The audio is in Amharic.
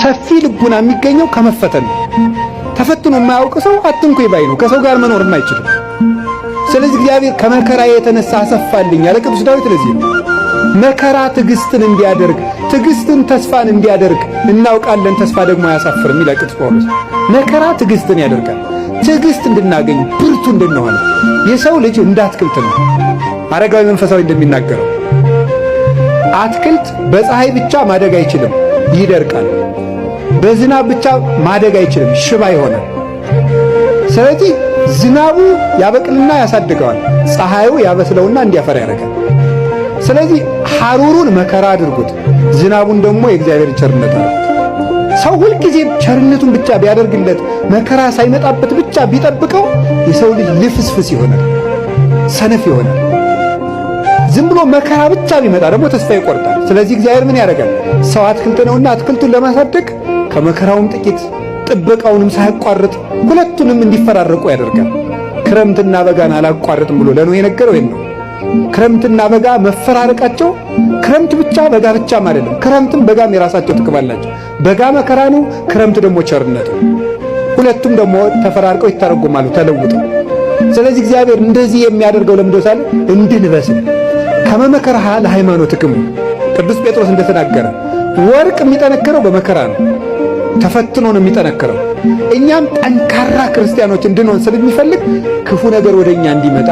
ሰፊ ልቡና የሚገኘው ከመፈተን ነው። ተፈትኖ የማያውቅ ሰው አትንኩ ባይ ነው። ከሰው ጋር መኖር የማይችል። ስለዚህ እግዚአብሔር ከመከራ የተነሳ አሰፋልኝ ያለ ቅዱስ ዳዊት ለዚህ ነው መከራ ትዕግስትን እንዲያደርግ ትዕግስትን ተስፋን እንዲያደርግ እናውቃለን። ተስፋ ደግሞ አያሳፍርም ይላል ቅዱስ ጳውሎስ። መከራ ትዕግስትን ያደርጋል። ትዕግስት እንድናገኝ ብርቱ እንድንሆን የሰው ልጅ እንዳትክልት ነው። አረጋዊ መንፈሳዊ እንደሚናገረው አትክልት በፀሐይ ብቻ ማደግ አይችልም፣ ይደርቃል። በዝናብ ብቻ ማደግ አይችልም፣ ሽባ ይሆናል። ስለዚህ ዝናቡ ያበቅልና ያሳድገዋል፣ ፀሐዩ ያበስለውና እንዲያፈራ ያደርጋል። ስለዚህ ሐሩሩን መከራ አድርጉት፣ ዝናቡን ደግሞ የእግዚአብሔር ቸርነት አድርጉት። ሰው ሁልጊዜ ቸርነቱን ብቻ ቢያደርግለት መከራ ሳይመጣበት ብቻ ቢጠብቀው የሰው ልጅ ልፍስፍስ ይሆናል፣ ሰነፍ ይሆናል። ዝም ብሎ መከራ ብቻ ቢመጣ ደግሞ ተስፋ ይቆርጣል። ስለዚህ እግዚአብሔር ምን ያደርጋል? ሰው አትክልት ነውና አትክልቱን ለማሳደግ ከመከራውም ጥቂት ጥበቃውንም ሳያቋርጥ ሁለቱንም እንዲፈራረቁ ያደርጋል። ክረምትና በጋን አላቋርጥም ብሎ ለኖህ የነገረው ይሄን ነው። ክረምትና በጋ መፈራረቃቸው ክረምት ብቻ በጋ ብቻም አይደለም። ክረምትም በጋም የራሳቸው ጥቅም አላቸው። በጋ መከራ ነው፣ ክረምት ደግሞ ቸርነት ነው። ሁለቱም ደግሞ ተፈራርቀው ይተረጎማሉ ተለውጠው። ስለዚህ እግዚአብሔር እንደዚህ የሚያደርገው ለምዶታል እንድንበስል ከመመከራህ ለሃይማኖትክሙ ቅዱስ ጴጥሮስ እንደተናገረ ወርቅ የሚጠነክረው በመከራ ነው። ተፈትኖ ነው የሚጠነክረው። እኛም ጠንካራ ክርስቲያኖች እንድንሆን ስለሚፈልግ ክፉ ነገር ወደኛ እንዲመጣ